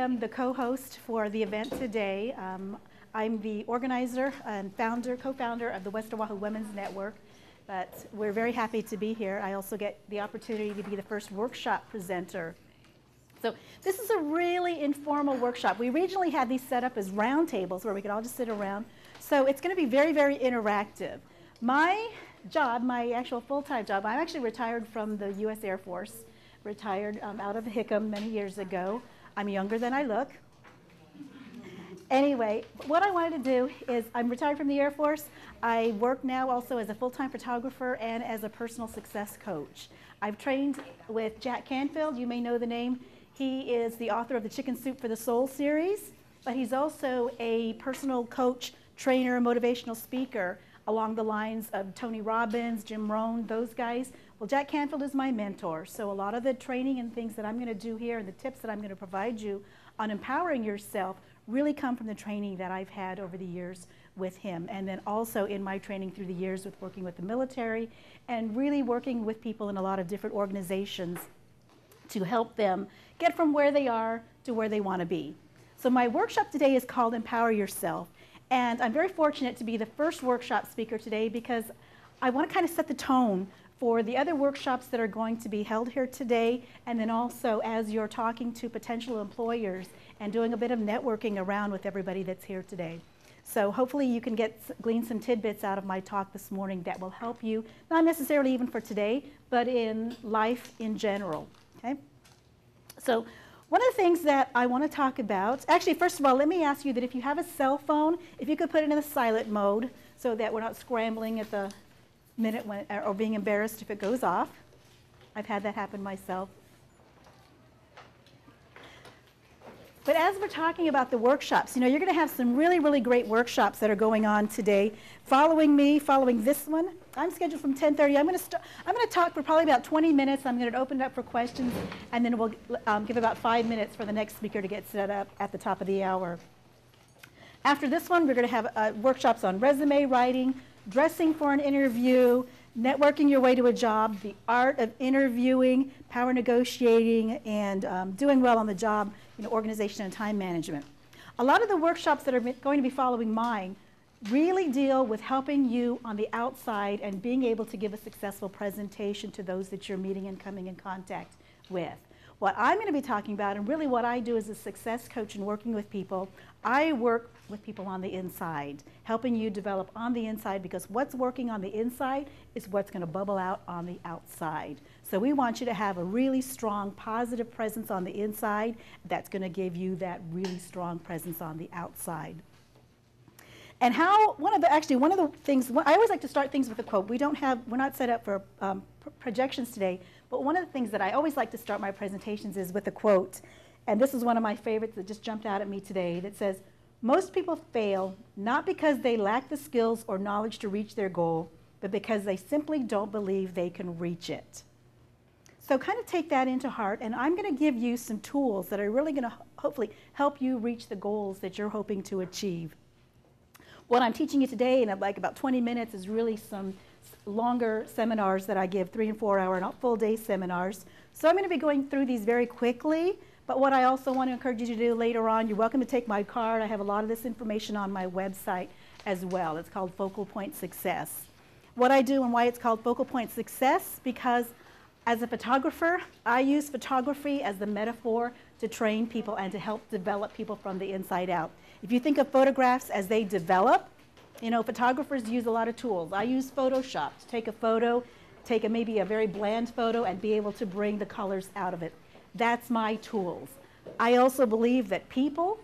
am the co-host for the event today. I'm the organizer and co-founder of the West Oahu Women's Network, but we're very happy to be here. I also get the opportunity to be the first workshop presenter. So this is a really informal workshop. We originally had these set up as round tables where we could all just sit around. So it's going to be very, very interactive. My job, my actual full-time job, I'm actually retired from the U.S. Air Force, retired out of Hickam many years ago. I'm younger than I look. Anyway, what I wanted to do is I'm retired from the Air Force. I work now also as a full-time photographer and as a personal success coach. I've trained with Jack Canfield. You may know the name. He is the author of the Chicken Soup for the Soul series, but he's also a personal coach, trainer, motivational speaker along the lines of Tony Robbins, Jim Rohn, those guys. Well, Jack Canfield is my mentor, so a lot of the training and things that I'm going to do here and the tips that I'm going to provide you on empowering yourself really come from the training that I've had over the years with him, and then also in my training through the years with working with the military and really working with people in a lot of different organizations to help them get from where they are to where they want to be. So my workshop today is called Empower Yourself, and I'm very fortunate to be the first workshop speaker today because I want to kind of set the tone for the other workshops that are going to be held here today, and then also as you're talking to potential employers and doing a bit of networking around with everybody that's here today. So hopefully you can glean some tidbits out of my talk this morning that will help you, not necessarily even for today, but in life in general, okay? So one of the things that I want to talk about, actually, first of all, let me ask you that if you have a cell phone, if you could put it in the silent mode so that we're not scrambling at the minute when, or being embarrassed if it goes off. I've had that happen myself. But as we're talking about the workshops, you know, you're going to have some really, really great workshops that are going on today. Following this one, I'm scheduled from 10:30. I'm going to talk for probably about 20 minutes. I'm going to open it up for questions, and then we'll give about 5 minutes for the next speaker to get set up at the top of the hour. After this one, we're going to have workshops on resume writing, dressing for an interview, networking your way to a job, the art of interviewing, power negotiating, and doing well on the job, you know, organization and time management. A lot of the workshops that are going to be following mine really deal with helping you on the outside and being able to give a successful presentation to those that you're meeting and coming in contact with. What I'm going to be talking about, and really what I do as a success coach and working with people, I work with people on the inside, helping you develop on the inside, because what's working on the inside is what's going to bubble out on the outside. So we want you to have a really strong, positive presence on the inside that's going to give you that really strong presence on the outside. And one of the things, I always like to start things with a quote. We're not set up for projections today, but one of the things that I always like to start my presentations is with a quote. And this is one of my favorites that just jumped out at me today that says, "Most people fail not because they lack the skills or knowledge to reach their goal, but because they simply don't believe they can reach it." So kind of take that into heart, and I'm going to give you some tools that are really going to hopefully help you reach the goals that you're hoping to achieve. What I'm teaching you today in like about 20 minutes is really some longer seminars that I give, 3 and 4 hour, not full day seminars. So I'm going to be going through these very quickly, but what I also want to encourage you to do later on, you're welcome to take my card. I have a lot of this information on my website as well. It's called Focal Point Success. What I do and why it's called Focal Point Success, because as a photographer, I use photography as the metaphor to train people and to help develop people from the inside out. If you think of photographs as they develop, you know, photographers use a lot of tools. I use Photoshop to take a photo, maybe a very bland photo and be able to bring the colors out of it. That's my tools. I also believe that people,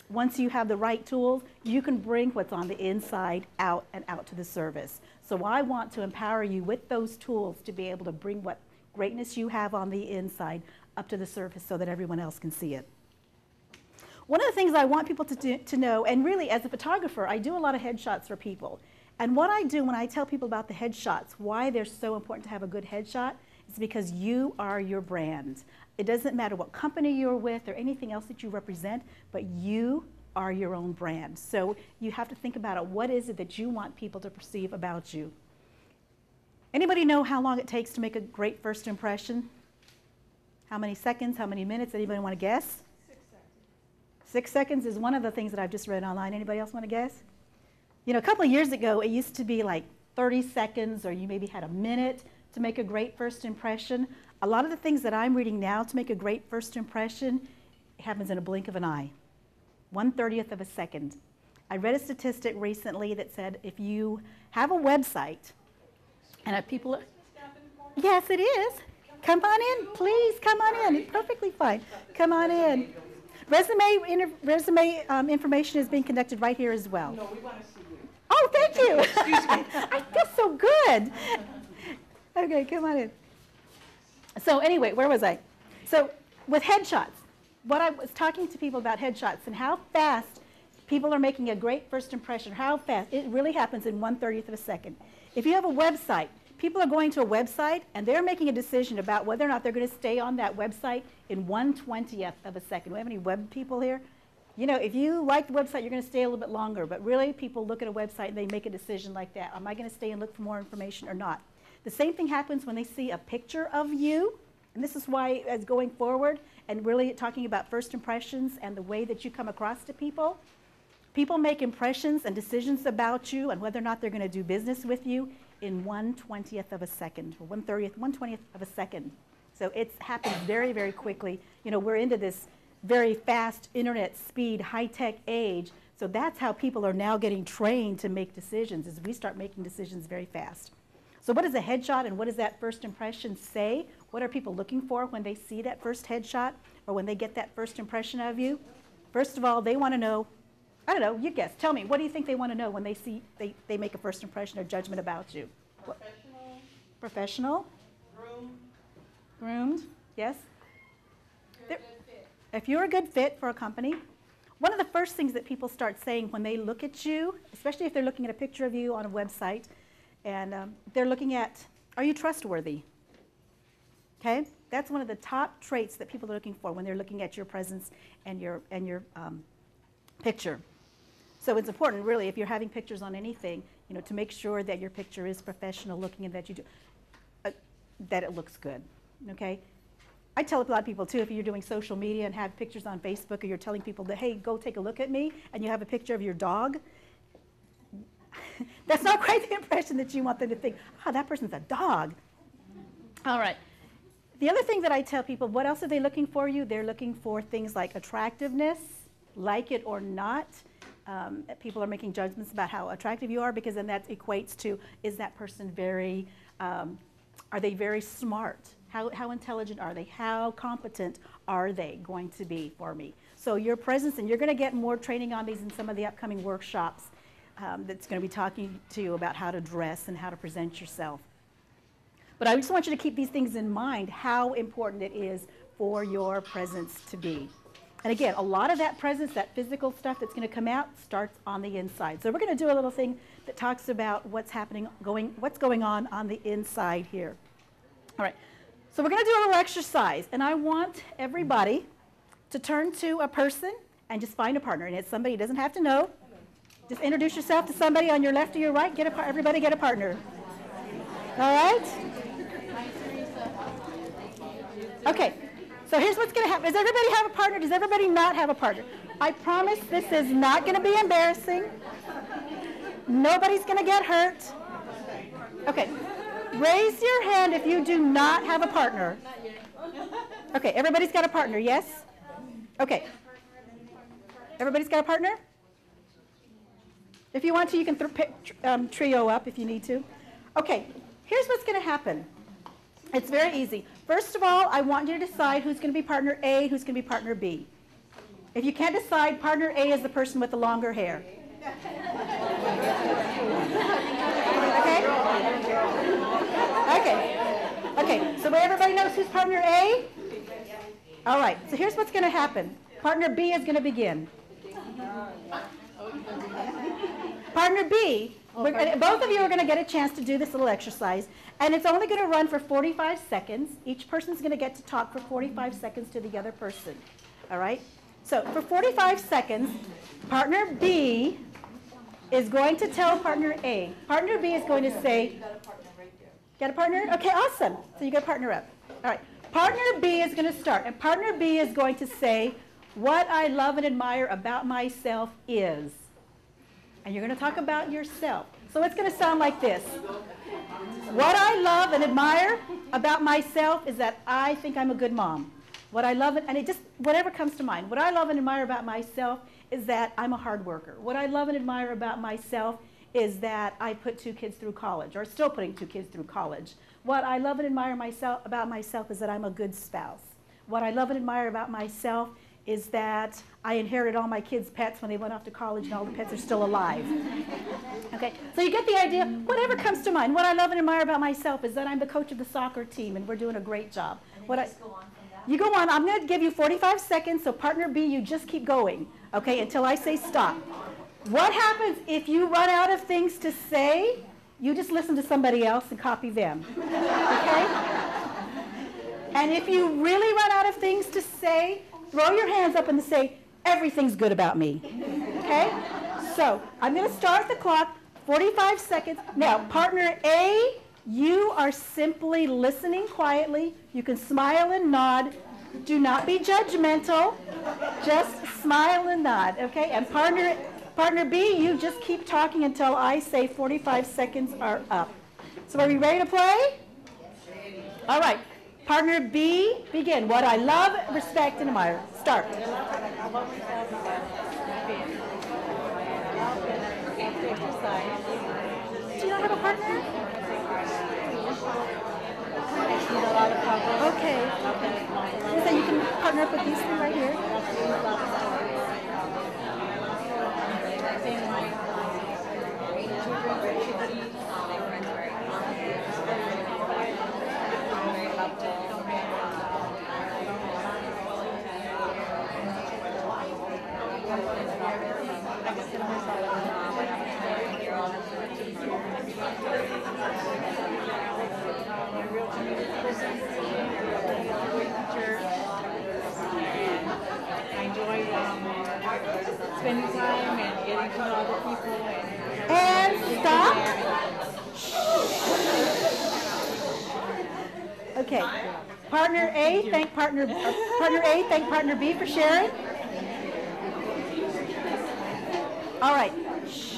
once you have the right tools, you can bring what's on the inside out and out to the surface. So I want to empower you with those tools to be able to bring what greatness you have on the inside up to the surface so that everyone else can see it. One of the things I want people to know, and really as a photographer, I do a lot of headshots for people. And what I do when I tell people about the headshots, why they're so important to have a good headshot, is because you are your brand. It doesn't matter what company you're with or anything else that you represent, but you are your own brand. So you have to think about it. What is it that you want people to perceive about you? Anybody know how long it takes to make a great first impression? How many seconds? How many minutes? Anybody want to guess? 6 seconds. 6 seconds is one of the things that I've just read online. Anybody else want to guess? You know, a couple of years ago, it used to be like 30 seconds, or you maybe had a minute to make a great first impression. A lot of the things that I'm reading now to make a great first impression happens in a blink of an eye. 1/30th of a second. I read a statistic recently that said if you have a website and people... Yes, it is. Come on in, please. Come on in. It's perfectly fine. Come on in. Resume information is being conducted right here as well. No, we want to see you. Oh, thank you. Excuse me. I feel so good. Okay, come on in. So anyway, where was I? So with headshots, what I was talking to people about headshots and how fast people are making a great first impression, how fast. It really happens in 1/30th of a second. If you have a website, people are going to a website and they're making a decision about whether or not they're going to stay on that website in 1/20th of a second. Do we have any web people here? You know, if you like the website, you're going to stay a little bit longer. But really, people look at a website and they make a decision like that. Am I going to stay and look for more information or not? The same thing happens when they see a picture of you. And this is why, as going forward and really talking about first impressions and the way that you come across to people, people make impressions and decisions about you and whether or not they're going to do business with you in 1/20th of a second, or 1/20th of a second. So it happens very, very quickly. You know, we're into this very fast internet speed, high-tech age. So that's how people are now getting trained to make decisions, is we start making decisions very fast. So what is a headshot and what does that first impression say? What are people looking for when they see that first headshot or when they get that first impression of you? First of all, they want to know, I don't know, you guess. Tell me, what do you think they want to know when they see, they make a first impression or judgment about you? Professional. Professional? Groomed. Groomed, yes? You're a good fit. If you're a good fit for a company, one of the first things that people start saying when they look at you, especially if they're looking at a picture of you on a website, and they're looking at, are you trustworthy? Okay? That's one of the top traits that people are looking for when they're looking at your presence and your picture. So it's important, really, if you're having pictures on anything, you know, to make sure that your picture is professional looking and that you do, that it looks good. Okay? I tell a lot of people too, if you're doing social media and have pictures on Facebook, or you're telling people that, hey, go take a look at me, and you have a picture of your dog, that's not quite the impression that you want them to think, oh, that person's a dog. All right. The other thing that I tell people, what else are they looking for you? They're looking for things like attractiveness, like it or not. People are making judgments about how attractive you are, because then that equates to, is that person very, are they very smart? How intelligent are they? How competent are they going to be for me? So your presence, and you're going to get more training on these in some of the upcoming workshops that's going to be talking to you about how to dress and how to present yourself. But I just want you to keep these things in mind, how important it is for your presence to be. And again, a lot of that presence, that physical stuff that's going to come out, starts on the inside. So we're going to do a little thing that talks about what's happening, what's going on the inside here. All right. So we're going to do a little exercise, and I want everybody to turn to a person and just find a partner. And it's somebody, doesn't have to know. Just introduce yourself to somebody on your left or your right. Everybody get a partner. All right? Okay. So here's what's going to happen. Does everybody have a partner? Does everybody not have a partner? I promise this is not going to be embarrassing. Nobody's going to get hurt. Okay. Raise your hand if you do not have a partner. Okay, everybody's got a partner, yes? Okay. Everybody's got a partner? If you want to, you can trio up if you need to. Okay, here's what's going to happen. It's very easy. First of all, I want you to decide who's going to be partner A, who's going to be partner B. If you can't decide, partner A is the person with the longer hair. Okay? Okay, so everybody knows who's partner A? All right, so here's what's going to happen. Partner B is going to begin. Partner B, both of you are going to get a chance to do this little exercise, and it's only going to run for 45 seconds. Each person's going to get to talk for 45 seconds to the other person. All right? So for 45 seconds, partner B is going to tell partner A. Partner B is going to say, got a partner? Okay, awesome. So you got a partner up. All right. Partner B is going to start, and partner B is going to say, What I love and admire about myself is, and you're going to talk about yourself. So it's going to sound like this. What I love and admire about myself is that I think I'm a good mom. What I love, and it just, whatever comes to mind. What I love and admire about myself is that I'm a hard worker. What I love and admire about myself is that I put 2 kids through college, or still putting 2 kids through college. What I love and admire about myself is that I'm a good spouse. What I love and admire about myself is that I inherited all my kids' pets when they went off to college and all the pets are still alive. Okay, so you get the idea, whatever comes to mind. What I love and admire about myself is that I'm the coach of the soccer team and we're doing a great job. You go on, I'm going to give you 45 seconds, so partner B, you just keep going, okay, until I say stop. What happens if you run out of things to say? You just listen to somebody else and copy them, okay? And if you really run out of things to say, throw your hands up and say, everything's good about me, okay? So I'm going to start the clock, 45 seconds. Now, partner A, you are simply listening quietly. You can smile and nod. Do not be judgmental. Just smile and nod, okay? And partner B, you just keep talking until I say 45 seconds are up. So are we ready to play? All right. Partner B, begin. What I love, respect, and admire. Start. Do you not have a partner? Okay. So you can partner up with these three right here. Spending time and getting to know other people. And stop. Okay. Partner A, thank partner B for sharing. All right.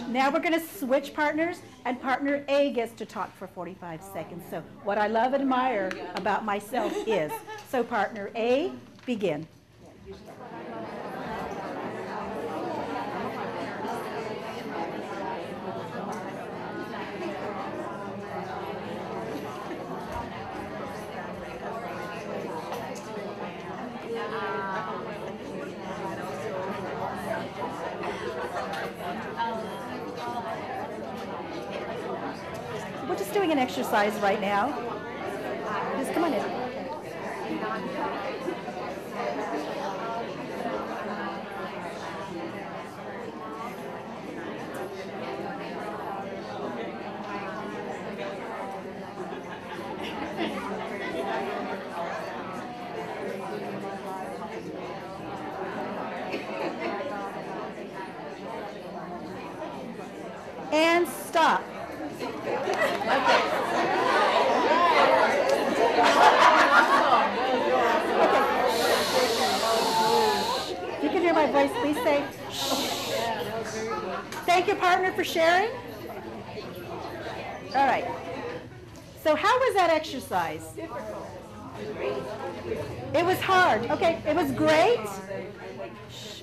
Now we're going to switch partners, and partner A gets to talk for 45 seconds. So what I love and admire about myself is. So partner A, begin. We're just doing an exercise right now. Just come on in. And stop. If you can hear my voice, please say shh. Thank your partner for sharing. All right. So how was that exercise? It was hard. Okay, it was great.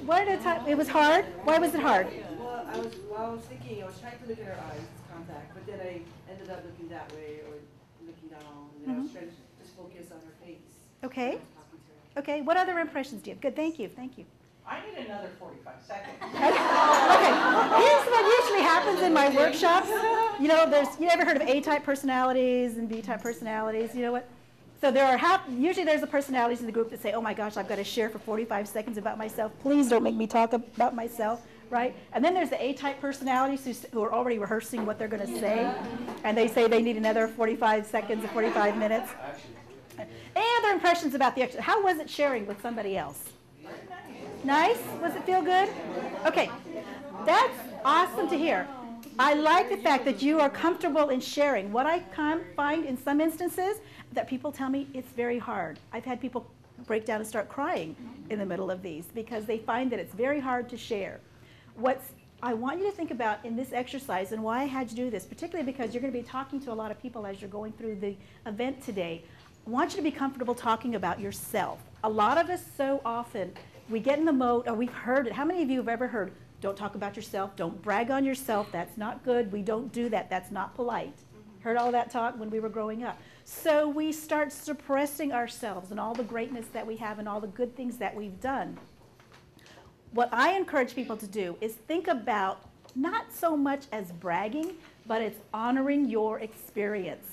What did it was hard? Why was it hard? Well, I was thinking, I was trying to look at her eyes contact, but then I ended up looking that way or looking down, and then I was trying to just focus on her face. Okay. Okay, what other impressions do you have? Good, thank you, thank you. I need another 45 seconds. Okay, here's what usually happens in my workshops. You know, you ever heard of A-type personalities and B-type personalities? You know what? So usually there's the personalities in the group that say, oh my gosh, I've got to share for 45 seconds about myself. Please don't make me talk about myself, right? And then there's the A-type personalities who are already rehearsing what they're going to say. And they say they need another 45 seconds or 45 minutes. Any other impressions about the exercise? How was it sharing with somebody else? Nice? Was it feel good? Okay, that's awesome to hear. I like the fact that you are comfortable in sharing. What I find in some instances that people tell me it's very hard. I've had people break down and start crying in the middle of these because they find that it's very hard to share. I want you to think about in this exercise, and why I had you do this, particularly because you're going to be talking to a lot of people as you're going through the event today. I want you to be comfortable talking about yourself. A lot of us so often, we get in the mode, or we've heard it. How many of you have ever heard, don't talk about yourself, don't brag on yourself, that's not good, we don't do that, that's not polite. Heard all that talk when we were growing up. So we start suppressing ourselves and all the greatness that we have and all the good things that we've done. What I encourage people to do is think about not so much as bragging, but it's honoring your experience.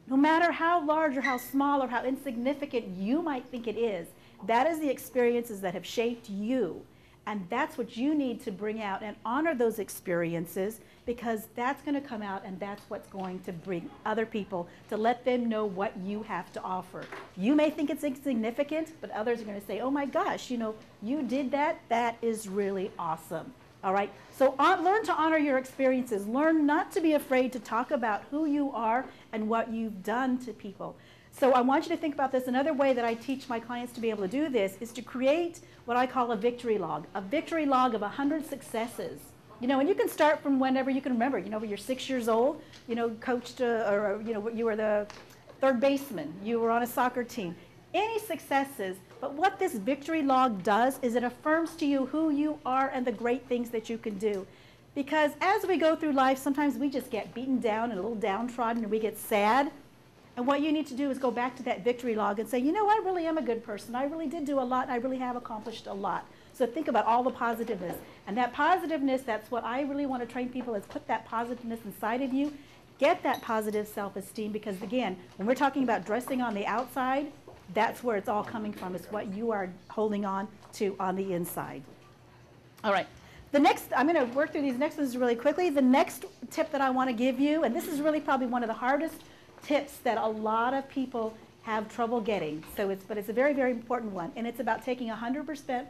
No matter how large or how small or how insignificant you might think it is, that is the experiences that have shaped you. And that's what you need to bring out and honor those experiences, because that's going to come out and that's what's going to bring other people to let them know what you have to offer. You may think it's insignificant, but others are going to say, oh my gosh, you know, you did that. That is really awesome. All right. So learn to honor your experiences. Learn not to be afraid to talk about who you are and what you've done to people. So I want you to think about this. Another way that I teach my clients to be able to do this is to create what I call a victory log of 100 successes. You know, and you can start from whenever you can remember. You know, when you're 6 years old, you know, coached, or, you know, you were the third baseman, you were on a soccer team. Any successes, but what this victory log does is it affirms to you who you are and the great things that you can do. Because as we go through life, sometimes we just get beaten down and a little downtrodden and we get sad. And what you need to do is go back to that victory log and say, you know, I really am a good person. I really did do a lot, and I really have accomplished a lot. So think about all the positiveness. And that positiveness, that's what I really want to train people, is put that positiveness inside of you. Get that positive self-esteem, because again, when we're talking about dressing on the outside, that's where it's all coming from. It's what you are holding on to on the inside. All right. The next, I'm going to work through these next ones really quickly. The next tip that I want to give you, and this is really probably one of the hardest tips that a lot of people have trouble getting. But it's a very, very important one, and it's about taking 100%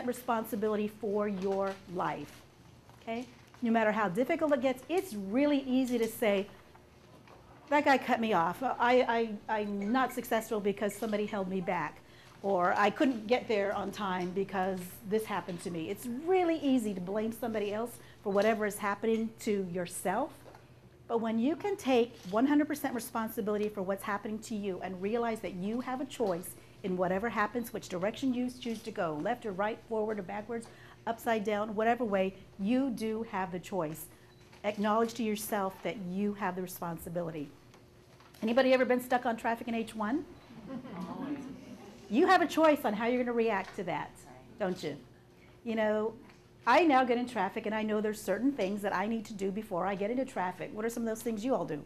responsibility for your life. Okay? No matter how difficult it gets, it's really easy to say, that guy cut me off. I'm not successful because somebody held me back, or I couldn't get there on time because this happened to me. It's really easy to blame somebody else for whatever is happening to yourself. But when you can take 100% responsibility for what's happening to you and realize that you have a choice in whatever happens, which direction you choose to go, left or right, forward or backwards, upside down, whatever way, you do have the choice. Acknowledge to yourself that you have the responsibility. Anybody ever been stuck on traffic in H1? You have a choice on how you're going to react to that, don't you? You know, I now get in traffic, and I know there's certain things that I need to do before I get into traffic. What are some of those things you all do?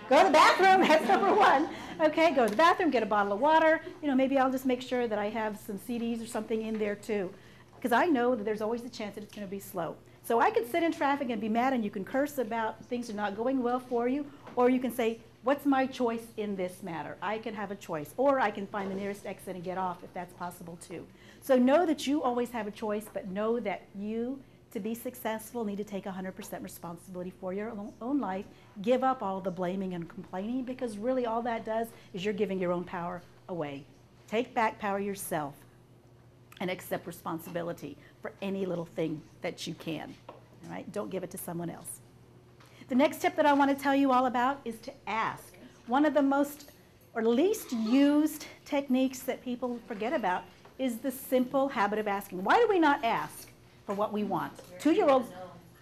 Go to the bathroom. That's number one. Okay, go to the bathroom, get a bottle of water. You know, maybe I'll just make sure that I have some CDs or something in there too, because I know that there's always the chance that it's going to be slow. So I can sit in traffic and be mad, and you can curse about things are not going well for you, or you can say, what's my choice in this matter? I can have a choice, or I can find the nearest exit and get off if that's possible too. So know that you always have a choice, but know that you, to be successful, need to take 100% responsibility for your own life. Give up all the blaming and complaining, because really all that does is you're giving your own power away. Take back power yourself and accept responsibility for any little thing that you can. All right? Don't give it to someone else. The next tip that I want to tell you all about is to ask. One of the most or least used techniques that people forget about is the simple habit of asking. Why do we not ask for what we want? 2-year-olds,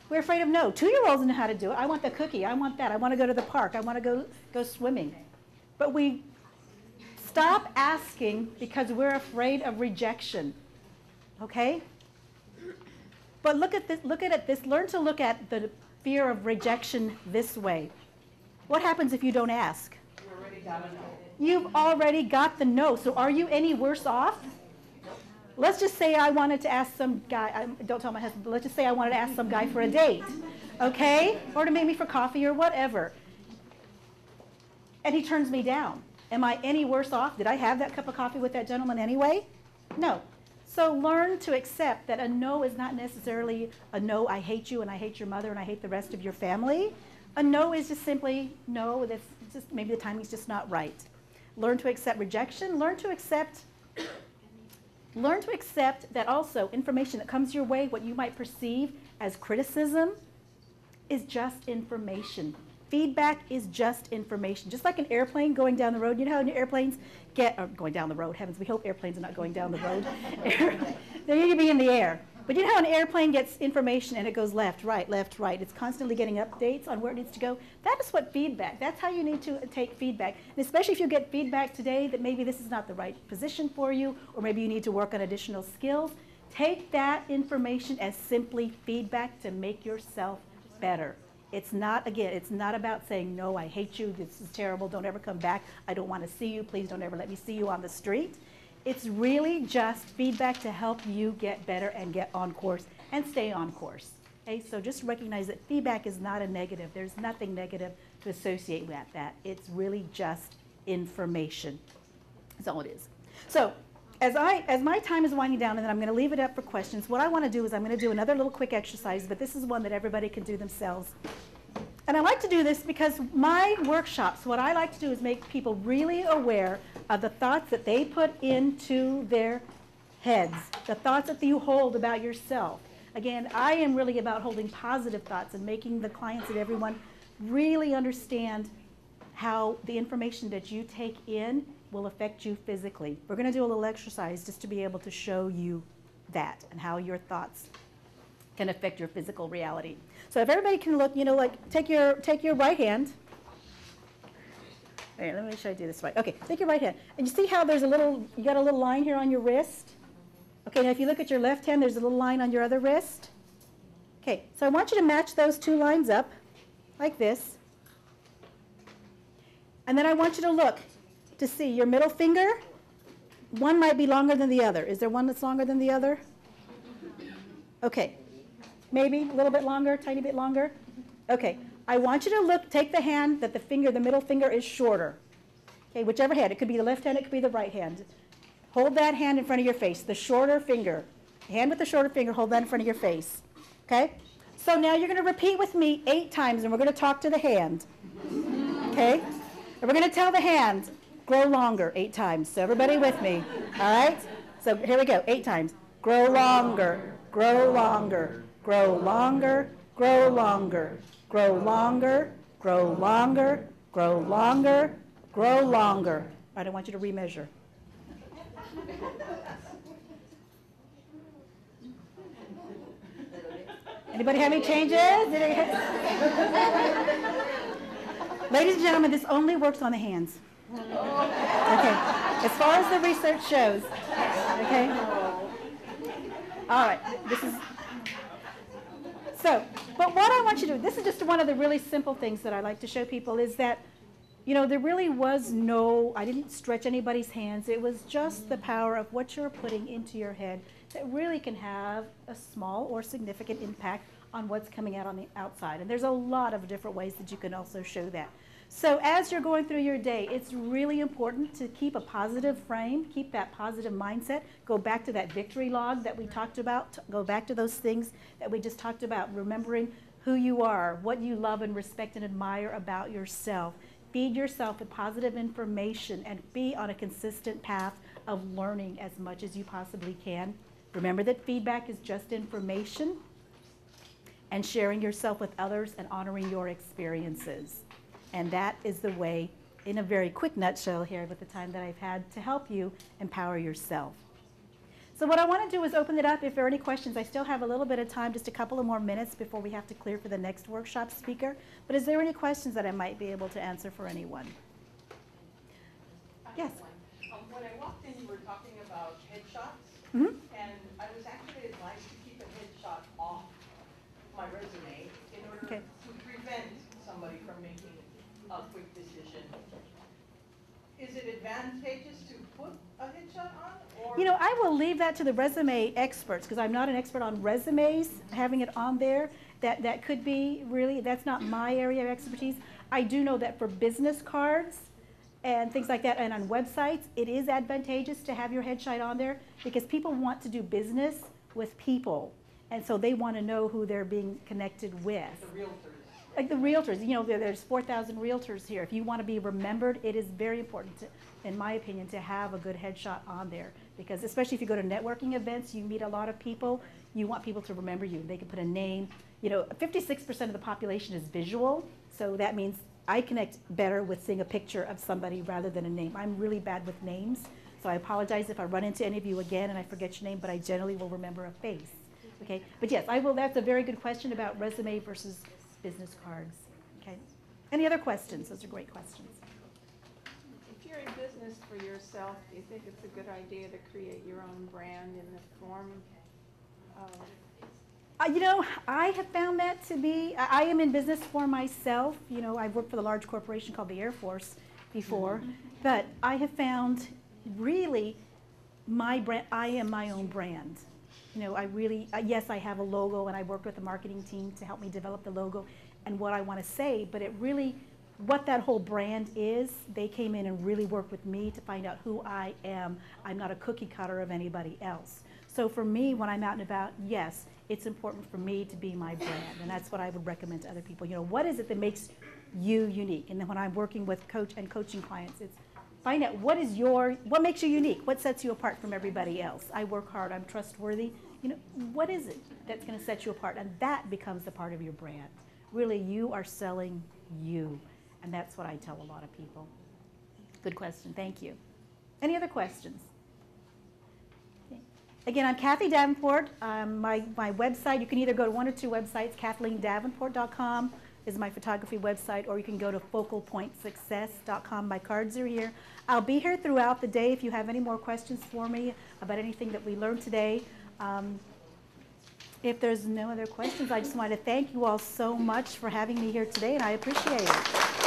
we're afraid of no. 2-year-olds know how to do it. I want the cookie. I want that. I want to go to the park. I want to go swimming. But we stop asking because we're afraid of rejection. Okay? But look at this. Learn to look at the fear of rejection this way. What happens if you don't ask? You already got a no. You've already got the no. So are you any worse off? Let's just say I wanted to ask some guy, don't tell my husband, but let's just say I wanted to ask some guy for a date, okay? Or to meet me for coffee or whatever. And he turns me down. Am I any worse off? Did I have that cup of coffee with that gentleman anyway? No. So learn to accept that a no is not necessarily a no, I hate you and I hate your mother and I hate the rest of your family. A no is just simply no, that's just maybe the timing's just not right. Learn to accept rejection. Learn to accept that also information that comes your way, what you might perceive as criticism, is just information. Feedback is just information. Just like an airplane going down the road. You know how airplanes going down the road, heavens, we hope airplanes are not going down the road. They need to be in the air. But you know how an airplane gets information and it goes left, right, left, right. It's constantly getting updates on where it needs to go. That is what feedback, that's how you need to take feedback. And especially if you get feedback today that maybe this is not the right position for you, or maybe you need to work on additional skills, take that information as simply feedback to make yourself better. It's not, again, it's not about saying, no, I hate you, this is terrible, don't ever come back, I don't want to see you, please don't ever let me see you on the street. It's really just feedback to help you get better and get on course and stay on course. Okay? So just recognize that feedback is not a negative. There's nothing negative to associate with that. It's really just information. That's all it is. So as my time is winding down, and then I'm going to leave it up for questions, what I want to do is I'm going to do another little quick exercise, but this is one that everybody can do themselves. And I like to do this because my workshops, what I like to do is make people really aware of the thoughts that they put into their heads, the thoughts that you hold about yourself. Again, I am really about holding positive thoughts and making the clients and everyone really understand how the information that you take in will affect you physically. We're going to do a little exercise just to be able to show you that and how your thoughts can affect your physical reality. So if everybody can look, you know, like take your right hand. All right, let me make sure I do this right. Okay, take your right hand. And you see how there's you got a little line here on your wrist? Okay, now if you look at your left hand, there's a little line on your other wrist. Okay, so I want you to match those two lines up like this. And then I want you to look to see your middle finger. One might be longer than the other. Is there one that's longer than the other? Okay, maybe a little bit longer, tiny bit longer. Okay, I want you to take the hand that the middle finger is shorter. Okay, whichever hand. It could be the left hand, it could be the right hand. Hold that hand in front of your face, the shorter finger. Hand with the shorter finger, hold that in front of your face. Okay? So now you're going to repeat with me 8 times, and we're going to talk to the hand. Okay? And we're going to tell the hand, grow longer 8 times. So everybody with me. All right? So here we go, 8 times. Grow longer, grow longer, grow longer, grow longer, grow longer, grow longer, grow longer, grow longer. All right, I want you to remeasure. Anybody have any changes? Ladies and gentlemen, this only works on the hands. Okay, as far as the research shows. Okay? All right, but what I want you to do, this is just one of the really simple things that I like to show people, is that, you know, there really was I didn't stretch anybody's hands. It was just the power of what you're putting into your head that really can have a small or significant impact on what's coming out on the outside. And there's a lot of different ways that you can also show that. So as you're going through your day, it's really important to keep a positive frame, keep that positive mindset, go back to that victory log that we talked about, go back to those things that we just talked about, remembering who you are, what you love and respect and admire about yourself. Feed yourself with positive information and be on a consistent path of learning as much as you possibly can. Remember that feedback is just information, and sharing yourself with others and honoring your experiences. And that is the way, in a very quick nutshell here with the time that I've had, to help you empower yourself. So what I want to do is open it up. If there are any questions, I still have a little bit of time, just a couple of more minutes before we have to clear for the next workshop speaker. But is there any questions that I might be able to answer for anyone? Yes? When I walked in, you were talking about headshots, Mm-hmm. and I was actually advised to keep a headshot off my resume in order Okay. to prevent somebody from making a quick decision. Is it advantageous to put a headshot on? Or You know, I will leave that to the resume experts, because I'm not an expert on resumes, having it on there. That could be really, that's not my area of expertise. I do know that for business cards and things like that, and on websites, it is advantageous to have your headshot on there, because people want to do business with people. And so they want to know who they're being connected with. the realtors? Like the realtors, you know, there's 4,000 realtors here. If you want to be remembered, it is very important, in my opinion, to have a good headshot on there. Because especially if you go to networking events, you meet a lot of people, you want people to remember you. They can put a name. You know, 56% of the population is visual, so that means I connect better with seeing a picture of somebody rather than a name. I'm really bad with names, so I apologize if I run into any of you again and I forget your name, but I generally will remember a face. Okay, but yes, I will. That's a very good question about resume versus business cards. Okay, any other questions? Those are great questions. If you're in business for yourself, do you think it's a good idea to create your own brand in the form of? You know, I have found that to be, I am in business for myself. You know, I've worked for the large corporation called the Air Force before, but I have found really my brand, I am my own brand. You know, I really, yes, I have a logo and I work with the marketing team to help me develop the logo and what I want to say, but it really, what that whole brand is, they came in and really worked with me to find out who I am. I'm not a cookie cutter of anybody else. So for me, when I'm out and about, yes, it's important for me to be my brand, and that's what I would recommend to other people. You know, what is it that makes you unique? And then when I'm working with coaching clients, it's find out what makes you unique? What sets you apart from everybody else? I work hard, I'm trustworthy. You know, what is it that's going to set you apart? And that becomes a part of your brand. Really, you are selling you, and that's what I tell a lot of people. Good question, thank you. Any other questions? Again, I'm Kathy Davenport. My website, you can either go to one or two websites. KathleenDavenport.com is my photography website, or you can go to focalpointsuccess.com. My cards are here. I'll be here throughout the day if you have any more questions for me about anything that we learned today. If there's no other questions, I just want to thank you all so much for having me here today, and I appreciate it.